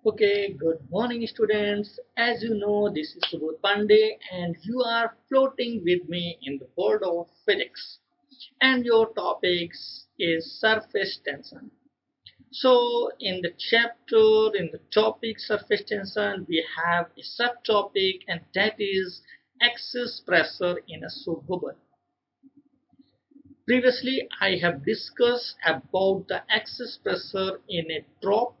Okay, good morning students. As you know, this is Subodh Pandey and you are floating with me in the world of physics. And your topics is surface tension. So in the chapter, in the topic surface tension, we have a subtopic and that is excess pressure in a soap bubble. Previously, I have discussed about the excess pressure in a drop,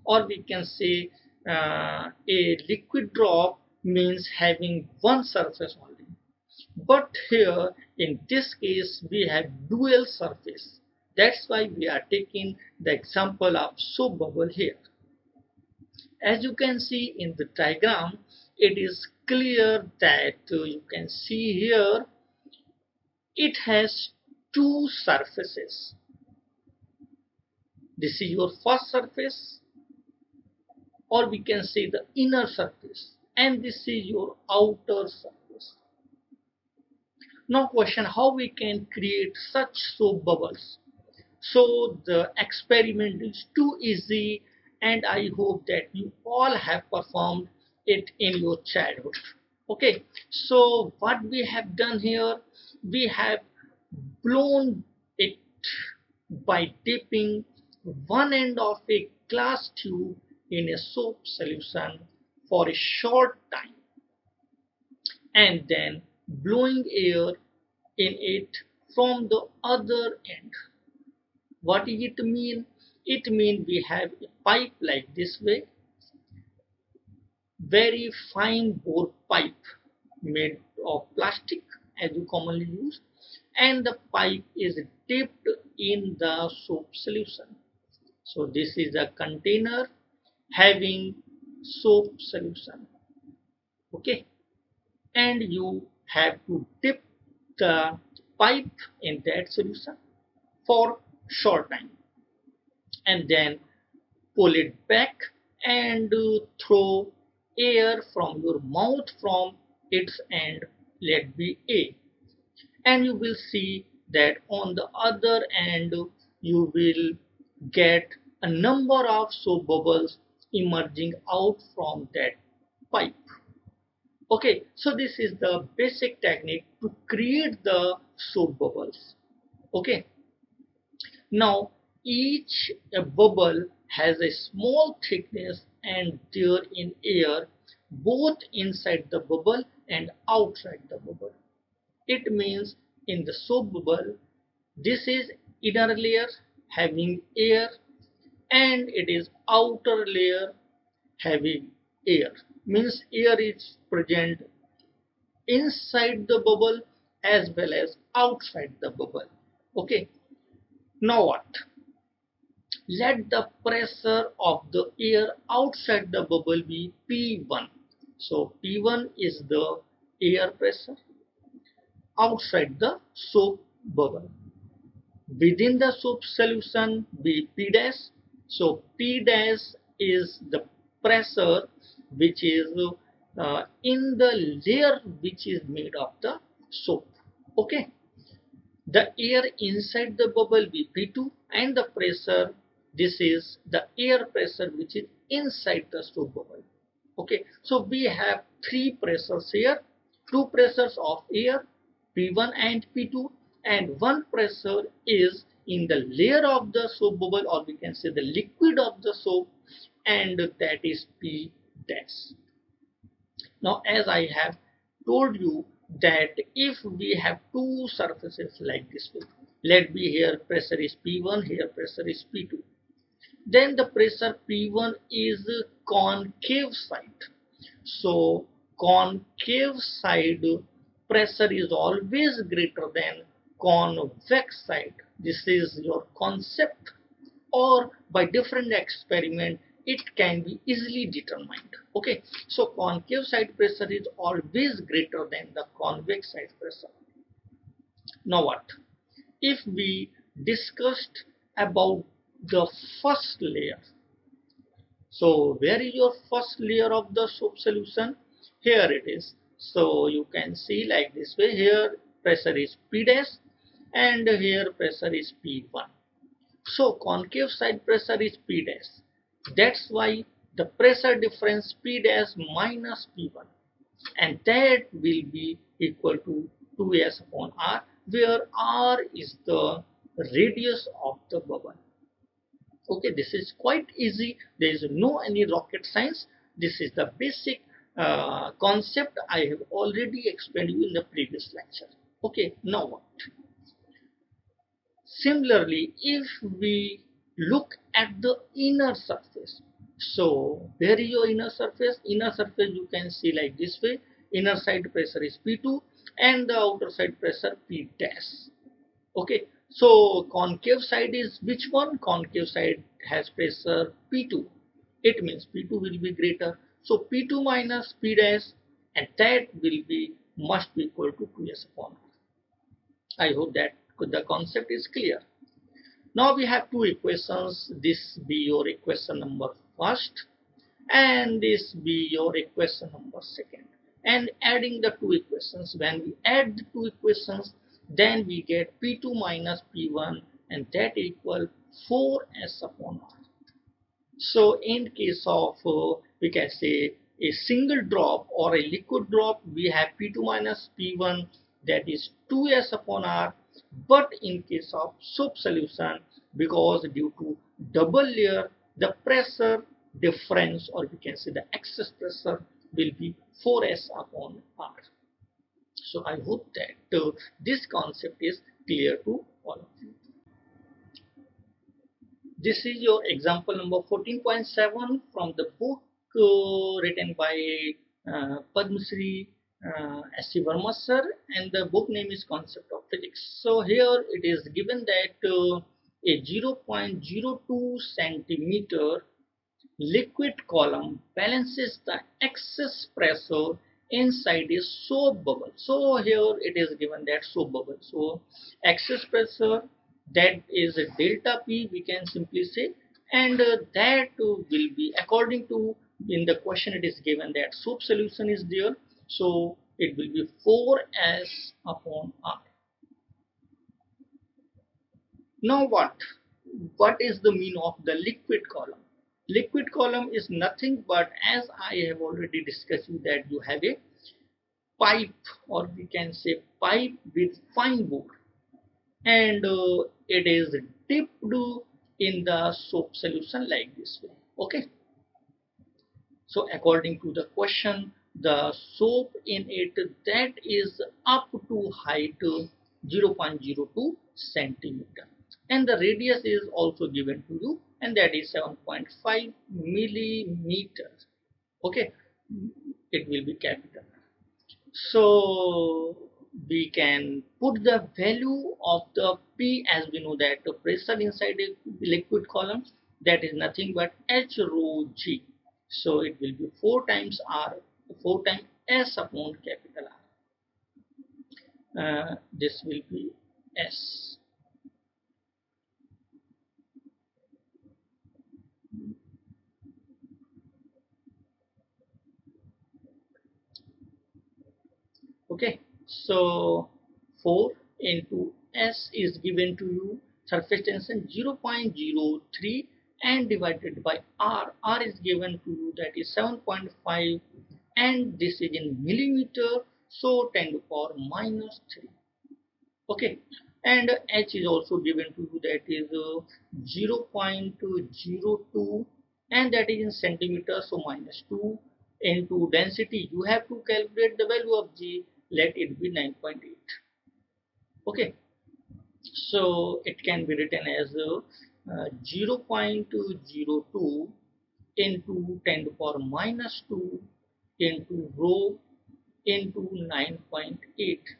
or we can say a liquid drop means having one surface only. But here in this case we have dual surface. That's why we are taking the example of soap bubble here. As you can see in the diagram, it is clear that you can see here it has two surfaces. This is your first surface, or we can say the inner surface, and this is your outer surface. Now question, how we can create such soap bubbles? So the experiment is too easy and I hope that you all have performed it in your childhood. Okay, so what we have done here, we have blown it by dipping one end of a glass tube in a soap solution for a short time and then blowing air in it from the other end. What does it mean? It means we have a pipe like this way, very fine bore pipe made of plastic as you commonly use, and the pipe is dipped in the soap solution. So this is a container having soap solution. Okay, and you have to dip the pipe in that solution for short time and then pull it back and throw air from your mouth from its end, let be A, and you will see that on the other end you will get a number of soap bubbles emerging out from that pipe. Okay, so this is the basic technique to create the soap bubbles. Okay, now each bubble has a small thickness and there in air both inside the bubble and outside the bubble. It means in the soap bubble this is inner layer having air and it is outer layer having air. Means air is present inside the bubble as well as outside the bubble. Okay, now what? Let the pressure of the air outside the bubble be P1. So P1 is the air pressure outside the soap bubble. Within the soap solution be P dash. So P dash is the pressure which is in the layer which is made of the soap. Okay, the air inside the bubble be P2 and the pressure, this is the air pressure which is inside the soap bubble. Okay, so we have three pressures here, two pressures of air P1 and P2 and one pressure is in the layer of the soap bubble, or we can say the liquid of the soap, and that is P dash. Now as I have told you that if we have two surfaces like this way, let be here pressure is P1, here pressure is P2, then the pressure P1 is concave side. So concave side pressure is always greater than convex side. This is your concept, or by different experiment it can be easily determined. Okay, so concave side pressure is always greater than the convex side pressure. Now what if we discussed about the first layer? So where is your first layer of the soap solution? Here it is. So you can see like this way, here pressure is P dash and here pressure is P1. So concave side pressure is P dash. That's why the pressure difference P dash minus P1, and that will be equal to 2s upon r, where r is the radius of the bubble. Okay, this is quite easy. There is no any rocket science. This is the basic concept I have already explained you in the previous lecture. Okay, now what? Similarly, if we look at the inner surface, so where is your inner surface? Inner surface you can see like this way. Inner side pressure is P2 and the outer side pressure P dash. Okay, so concave side is which one? Concave side has pressure P2. It means P2 will be greater. So P2 minus P dash, and that will be must be equal to 2s upon r. I hope that the concept is clear. Now we have two equations. This be your equation number first, and this be your equation number second. And adding the two equations, when we add the two equations, then we get P2 minus P1, and that equal 4s upon r. So in case of we can say a single drop or a liquid drop, we have P2 minus P1, that is 2s upon r. But in case of soap solution, because due to double layer, the pressure difference, or we can say the excess pressure, will be 4s upon r. So I hope that this concept is clear to all of you. This is your example number 14.7 from the book written by Padma Shri S.C. Verma sir, and the book name is Concept of Physics. So here it is given that a 0.02 centimeter liquid column balances the excess pressure inside a soap bubble. So here it is given that soap bubble. So excess pressure, that is a delta P, we can simply say, and that will be according to, in the question it is given that soap solution is there, so it will be 4s upon r. Now what is the mean of the liquid column? Liquid column is nothing but, as I have already discussed you, that you have a pipe, or we can say pipe with fine bore, and it is dipped in the soap solution like this way. Okay, so according to the question, the soap in it, that is up to height 0.02 centimeter, and the radius is also given to you, and that is 7.5 millimeters. Okay, it will be capital. So we can put the value of the P, as we know that the pressure inside a liquid column, that is nothing but H rho G. So it will be 4 times R, 4 times S upon capital R. This will be S. Okay, so 4 into S is given to you, surface tension 0.03, and divided by R. R is given to you, that is 7.5, and this is in millimeter, so 10 to the power minus 3. Okay, and H is also given to you, that is 0.02, and that is in centimeter, so minus 2, into density. You have to calculate the value of G, let it be 9.8. Okay, so it can be written as 0.02 into 10 to the power minus 2 into rho into 9.8,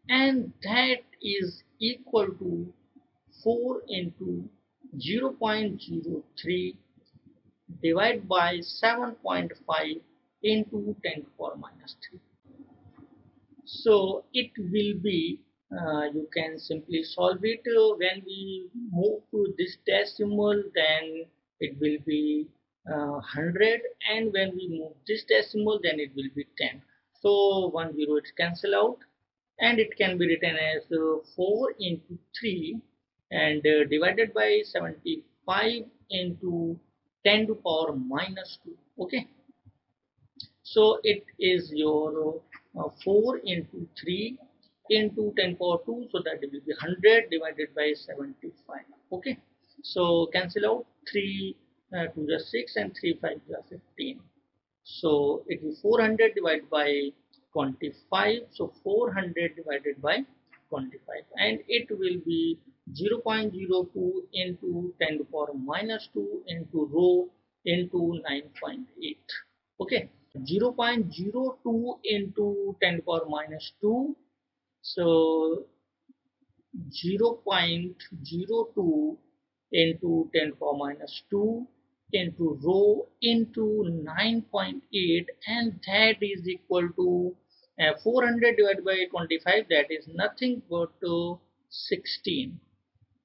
and that is equal to 4 into 0.03 divided by 7.5 into 10 to the power minus 3. So it will be, you can simply solve it. When we move to this decimal, then it will be 100, and when we move this decimal, then it will be 10. So 1 0 it cancel out, and it can be written as 4 into 3, and divided by 75 into 10 to power minus 2. Okay, so it is your 4 into 3 into 10 power 2, so that will be 100 divided by 75. Okay, so cancel out 3 to the 6 and 3 5 to the 15. So it is 400 divided by 25. So 400 divided by 25, and it will be 0.02 into 10 to the power minus 2 into rho into 9.8. Okay, 0.02 into 10 to the power minus 2. So 0.02 into 10 to the power minus 2 into rho into 9.8, and that is equal to 400 divided by 25, that is nothing but 16.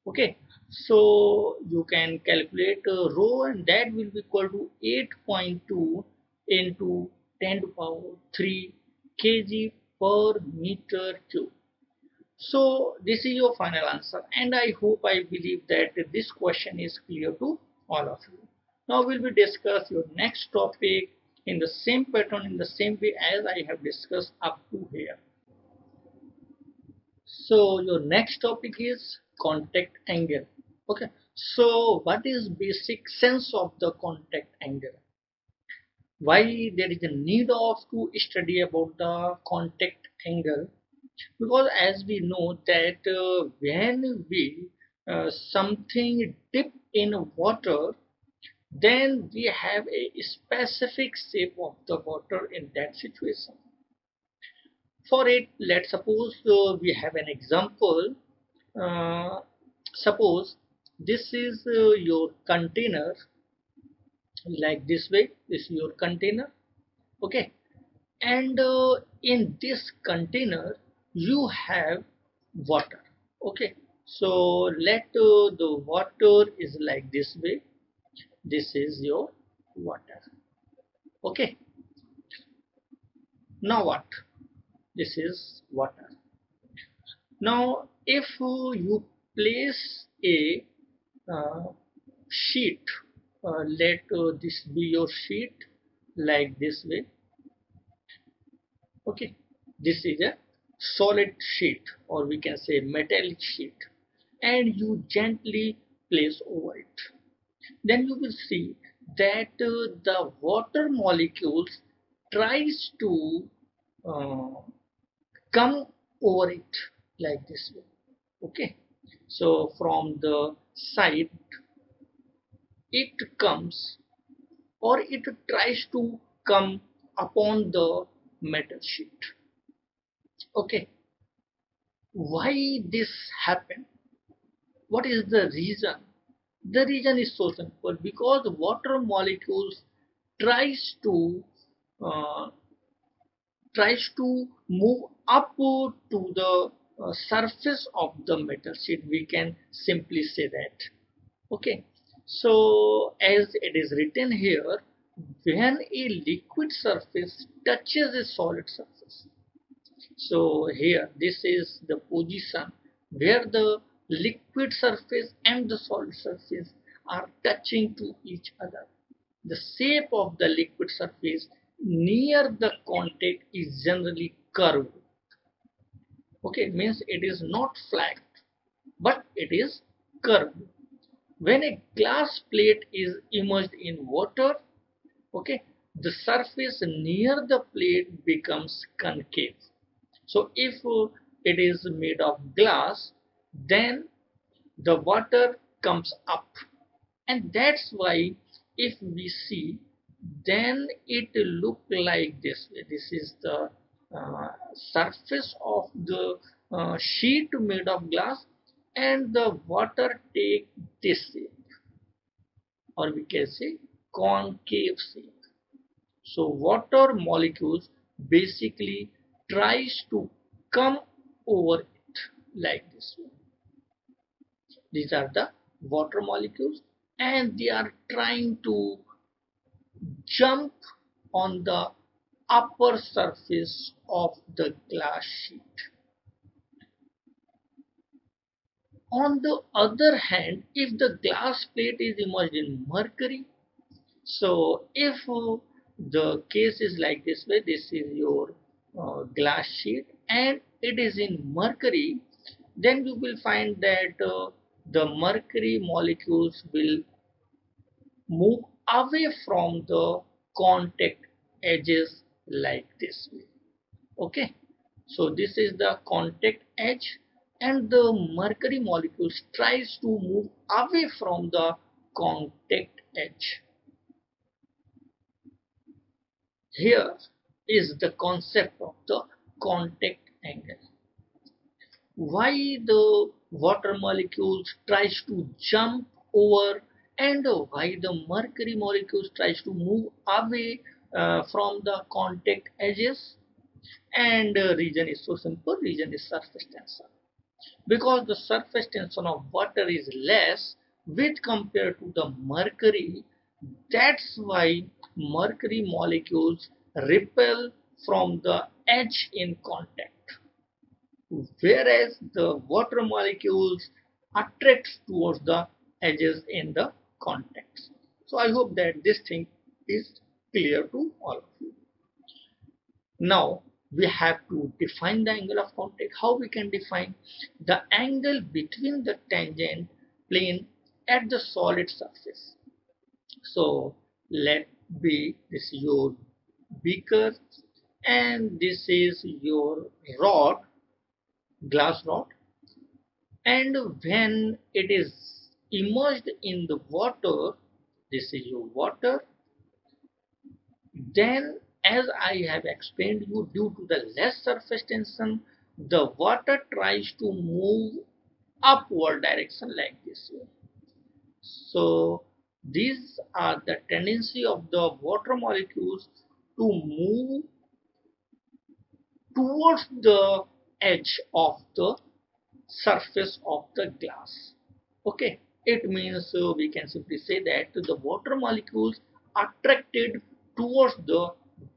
Okay, so you can calculate rho, and that will be equal to 8.2 into 10 to the power 3 kg per meter cube. So this is your final answer, and I hope, I believe that this question is clear to all of you. Now we will discuss your next topic in the same pattern, in the same way as I have discussed up to here. So your next topic is contact angle. Okay, so what is basic sense of the contact angle? Why there is a need of to study about the contact angle? Because as we know that when we something dip in water, then we have a specific shape of the water in that situation. For it, let's suppose we have an example. uh, Suppose this is your container, like this way. This is your container. Okay, and in this container you have water. Okay, so let the water is like this way. This is your water. Okay, now what? This is water. Now if you place a uh, sheet, let this be your sheet, like this way. Okay, this is a solid sheet, or we can say metallic sheet, and you gently place over it. Then you will see that the water molecules tries to uh, come over it, like this way. Okay, so from the side it comes, or it tries to come upon the metal sheet. Okay, why this happen? What is the reason? The reason is so simple, because water molecules tries to uh, move up to the surface of the metal sheet. We can simply say that. Okay, so as it is written here, when a liquid surface touches a solid surface, so here this is the position where the liquid surface and the solid surface are touching to each other. The shape of the liquid surface near the contact is generally curved. Okay, means it is not flat, but it is curved. When a glass plate is immersed in water, okay, the surface near the plate becomes concave. So if it is made of glass, then the water comes up, and that's why if we see, then it look like this way. This is the surface of the sheet made of glass, and the water take this shape, or we can say concave shape. So water molecules basically tries to come over it, like this way. These are the water molecules, and they are trying to jump on the upper surface of the glass sheet. On the other hand, if the glass plate is immersed in mercury, So if the case is like this way, this is your glass sheet and it is in mercury, then you will find that the mercury molecules will move away from the contact edges like this way. Okay, so this is the contact edge and the mercury molecules tries to move away from the contact edge. Here is the concept of the contact angle. Why the water molecules tries to jump over and why the mercury molecules tries to move away from the contact edges? And reason is so simple, reason is surface tension. Because the surface tension of water is less with compared to the mercury, that's why mercury molecules repel from the edge in contact, whereas the water molecules attract towards the edges in the contact. So I hope that this thing is clear to all of you. Now we have to define the angle of contact. How we can define the angle between the tangent plane at the solid surface? So let be this is your beaker and this is your rod, glass rod, and when it is immersed in the water, this is your water, then as I have explained you, due to the less surface tension, the water tries to move upward direction like this way. So these are the tendency of the water molecules to move towards the edge of the surface of the glass. Okay, it means we can simply say that the water molecules are attracted towards the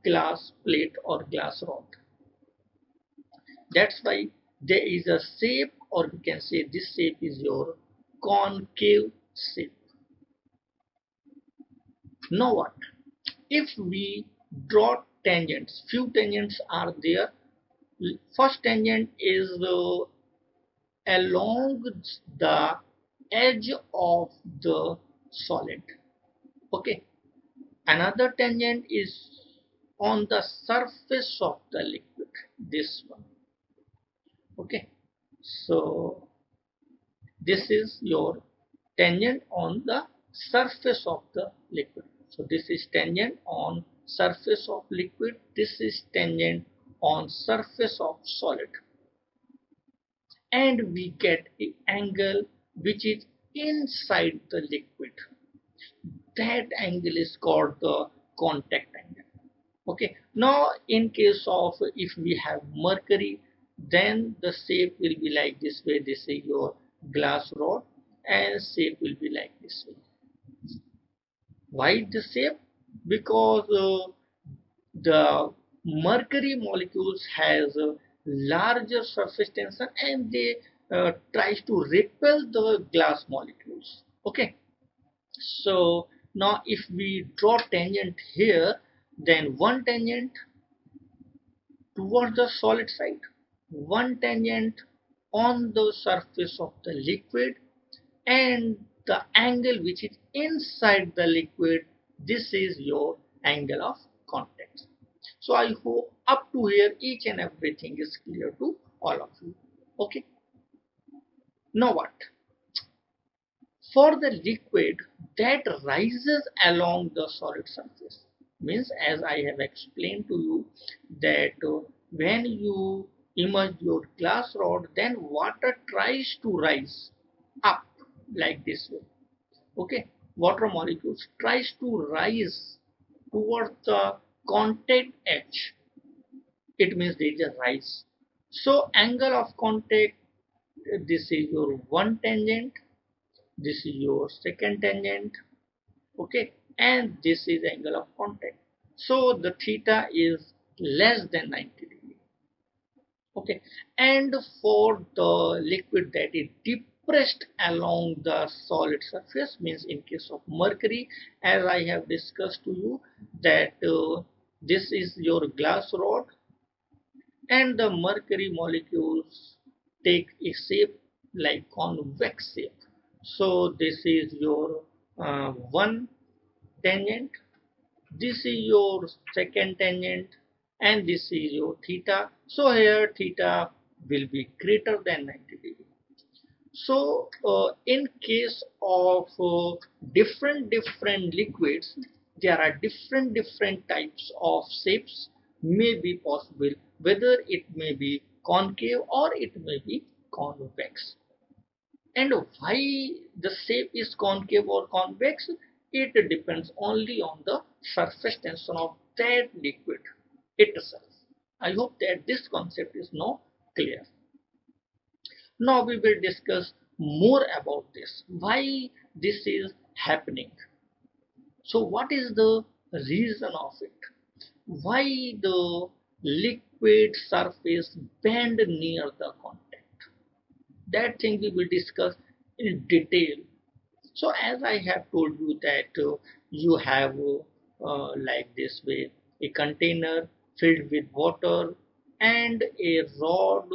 glass plate or glass rod. That's why there is a shape, or we can say this shape is your concave shape. Now what? If we draw tangents, few tangents are there. First tangent is along the edge of the solid. Okay, another tangent is on the surface of the liquid, this one. Okay, so this is your tangent on the surface of the liquid. So this is tangent on surface of liquid, this is tangent on surface of solid, and we get an angle which is inside the liquid. That angle is called the contact angle. Okay, now in case of if we have mercury, then the shape will be like this way. This is your glass rod and shape will be like this way. Why the shape? Because the mercury molecules has a larger surface tension and they tries to repel the glass molecules. Okay, so now if we draw tangent here, then one tangent towards the solid side, one tangent on the surface of the liquid, and the angle which is inside the liquid, this is your angle of contact. So I hope up to here each and everything is clear to all of you. Okay, now what? For the liquid that rises along the solid surface, means as I have explained to you that when you immerse your glass rod, then water tries to rise up like this way. Okay, water molecules tries to rise towards the contact edge. It means there is a rise. So angle of contact, this is your one tangent, this is your second tangent. Okay, and this is angle of contact. So the theta is less than 90 degree. Okay, and for the liquid that is deep pressed along the solid surface. Means in case of mercury, as I have discussed to you, that this is your glass rod, and the mercury molecules take a shape like convex shape. So this is your one tangent, this is your second tangent, and this is your theta. So here theta will be greater than 90 degree. So in case of different liquids, there are different types of shapes may be possible, whether it may be concave or it may be convex. And why the shape is concave or convex? It depends only on the surface tension of that liquid itself. I hope that this concept is now clear. Now we will discuss more about this, why this is happening. So what is the reason of it? Why the liquid surface bend near the contact? That thing we will discuss in detail. So as I have told you that you have like this way a container filled with water and a rod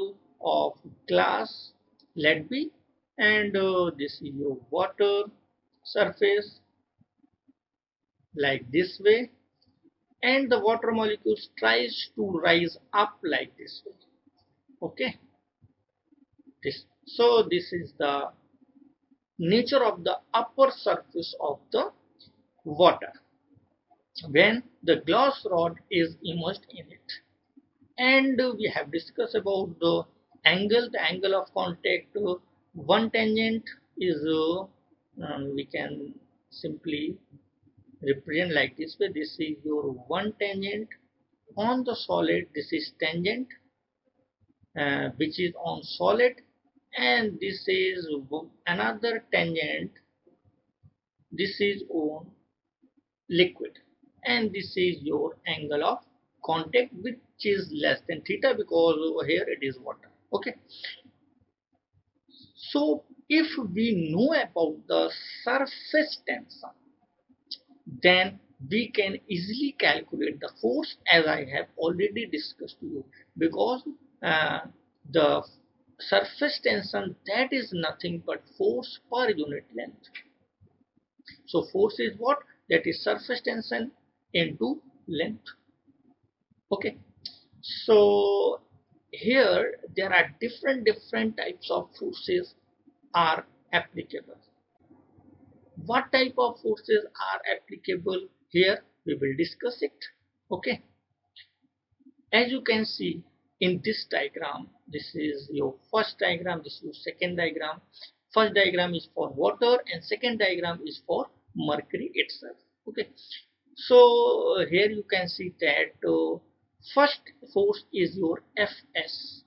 of glass, let be, and this is your water surface like this way, and the water molecules tries to rise up like this way. Okay, this is the nature of the upper surface of the water when the glass rod is immersed in it. And we have discussed about the angle of contact. One tangent is we can simply represent like this way. This is your one tangent on the solid, this is tangent which is on solid, and this is another tangent, this is on liquid, and this is your angle of contact, which is less than theta because over here it is water. Okay, so if we know about the surface tension, then we can easily calculate the force, as I have already discussed to you, because uh, the surface tension, that is nothing but force per unit length. So force is what? That is surface tension into length. Okay, so here there are different types of forces are applicable. What type of forces are applicable here? We will discuss it. Okay, as you can see in this diagram, this is your first diagram, this is your second diagram. First diagram is for water and second diagram is for mercury itself. Okay, so here you can see that first force is your Fs.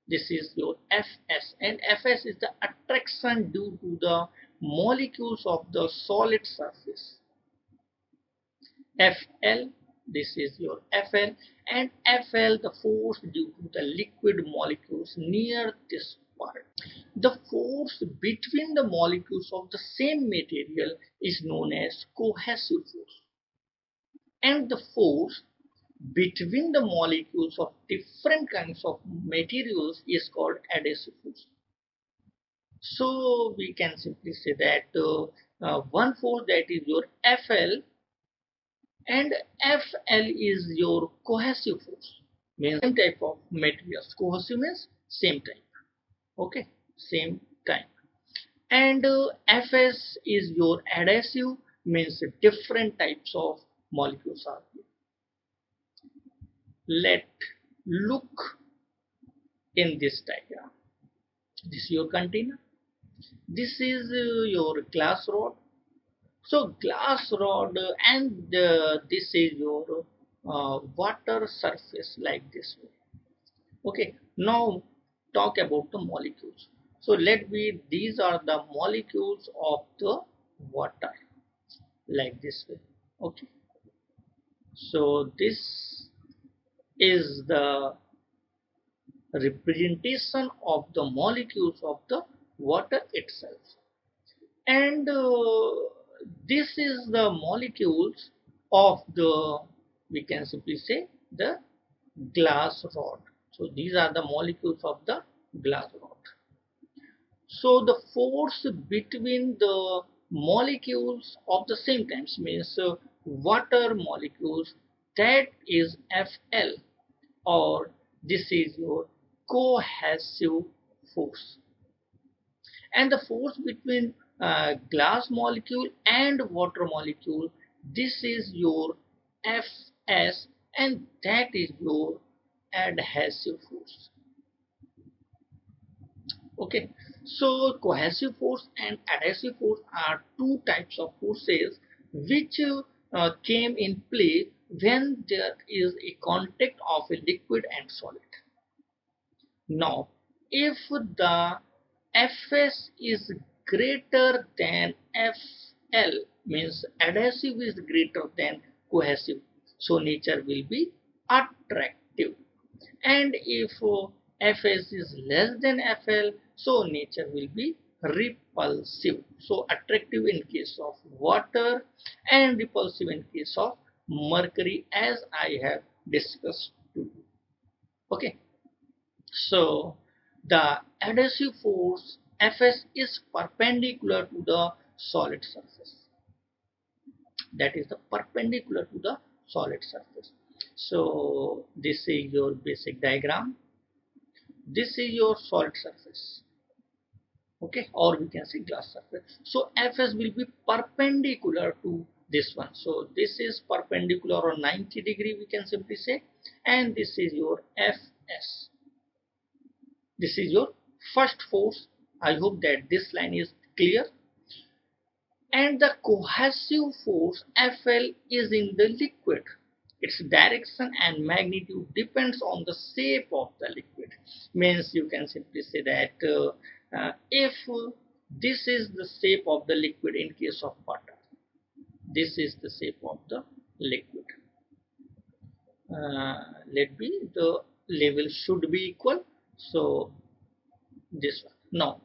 This is your Fs, and Fs is the attraction due to the molecules of the solid surface. Fl, this is your Fl, and Fl, the force due to the liquid molecules near this part. The force between the molecules of the same material is known as cohesive force, and the force between the molecules of different kinds of materials is called adhesive force. So we can simply say that one force, that is your Fl, and Fl is your cohesive force, means same type of materials. Cohesive means same type. Okay, same type. And Fs is your adhesive, means different types of molecules are here. Let look in this diagram. This is your container, this is your glass rod. So glass rod and this is your water surface like this way. Okay, now talk about the molecules. So let me, these are the molecules of the water like this way. Okay, so this is the representation of the molecules of the water itself. And this is the molecules of the, we can simply say, the glass rod. So these are the molecules of the glass rod. So the force between the molecules of the same times means water molecules, that is Fl, or this is your cohesive force. And the force between glass molecule and water molecule, this is your Fs, and that is your adhesive force. Okay, so cohesive force and adhesive force are two types of forces which came in play when there is a contact of a liquid and solid. Now, if the Fs is greater than Fl, means adhesive is greater than cohesive, so nature will be attractive. And if Fs is less than Fl, so nature will be repulsive. So attractive in case of water and repulsive in case of mercury, as I have discussed to you. Okay, so the adhesive force Fs is perpendicular to the solid surface. That is the perpendicular to the solid surface. So this is your basic diagram. This is your solid surface, okay, or we can say glass surface. So Fs will be perpendicular to this one. So this is perpendicular on 90 degree, we can simply say, and this is your Fs. This is your first force. I hope that this line is clear. And the cohesive force Fl is in the liquid. Its direction and magnitude depends on the shape of the liquid. Means you can simply say that if this is the shape of the liquid in case of water, this is the shape of the liquid. Let be the level should be equal. So this one. Now,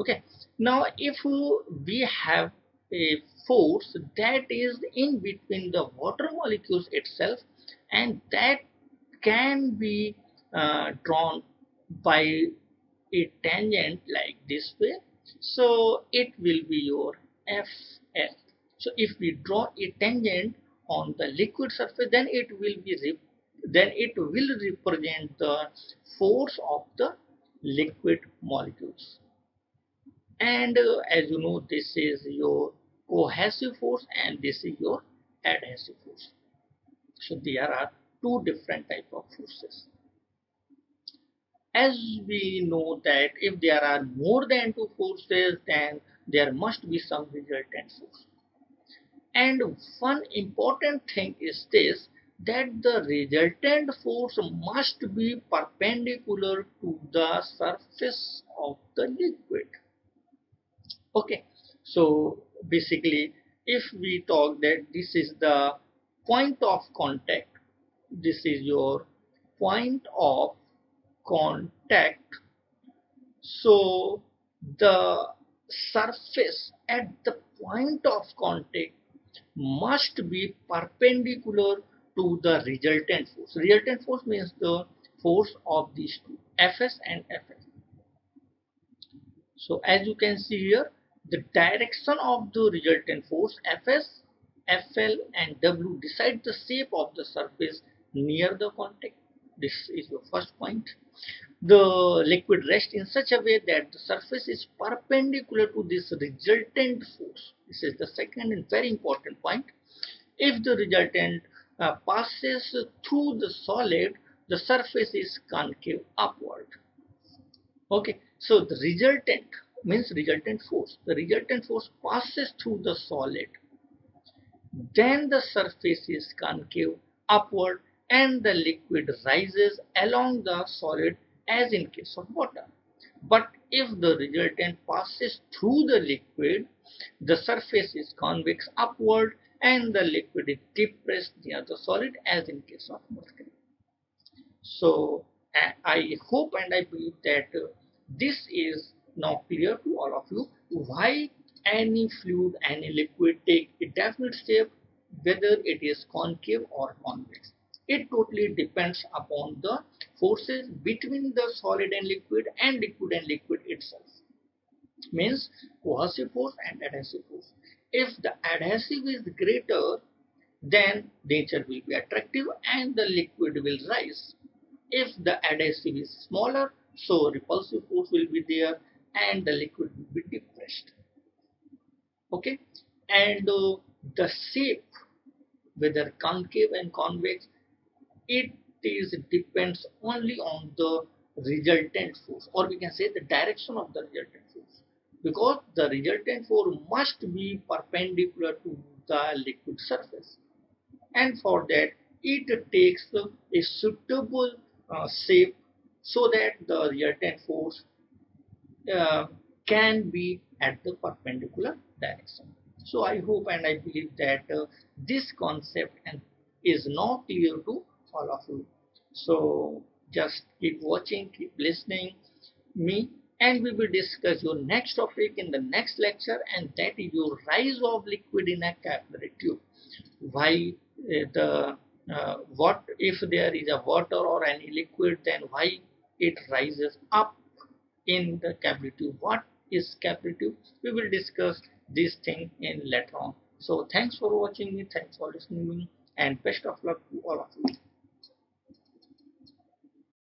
okay, now if we have a force that is in between the water molecules itself, and that can be drawn by a tangent like this way, so it will be your Fl. So if we draw a tangent on the liquid surface, then it will be represent the force of the liquid molecules. And as you know, this is your cohesive force and this is your adhesive force. So there are two different type of forces. As we know that if there are more than two forces, then there must be some resultant force. And one important thing is this, that the resultant force must be perpendicular to the surface of the liquid. Okay, so basically if we talk that this is the point of contact, this is your point of contact, so the surface at the point of contact must be perpendicular to the resultant force. Resultant force means the force of these two, Fs and Fs. So as you can see here, the direction of the resultant force Fs, Fl and W decide the shape of the surface near the contact. This is the first point. The liquid rests in such a way that the surface is perpendicular to this resultant force. This is the second and very important point. If the resultant passes through the solid, the surface is concave upward. Okay, so the resultant means resultant force. The resultant force passes through the solid, then the surface is concave upward and the liquid rises along the solid as in case of water. But if the resultant passes through the liquid, the surface is convex upward and the liquid is depressed near the solid as in case of mercury. So I hope and I believe that this is now clear to all of you why any fluid, any liquid take a definite shape, whether it is concave or convex. It totally depends upon the forces between the solid and liquid and liquid itself. Means cohesive force and adhesive force. If the adhesive is greater, then nature will be attractive and the liquid will rise. If the adhesive is smaller, so repulsive force will be there and the liquid will be depressed. Okay, and the shape, whether concave and convex, it is depends only on the resultant force, or we can say the direction of the resultant force, because the resultant force must be perpendicular to the liquid surface, and for that it takes a suitable shape so that the resultant force uh, can be at the perpendicular direction. So I hope and I believe that this concept and is now clear to all of you. So just keep watching, keep listening me, and we will discuss your next topic in the next lecture, and that is your rise of liquid in a capillary tube. Why the what if there is a water or any liquid, then why it rises up in the capillary tube? What is capillary tube? We will discuss this thing in later on. So thanks for watching me, thanks for listening me, and best of luck to all of you.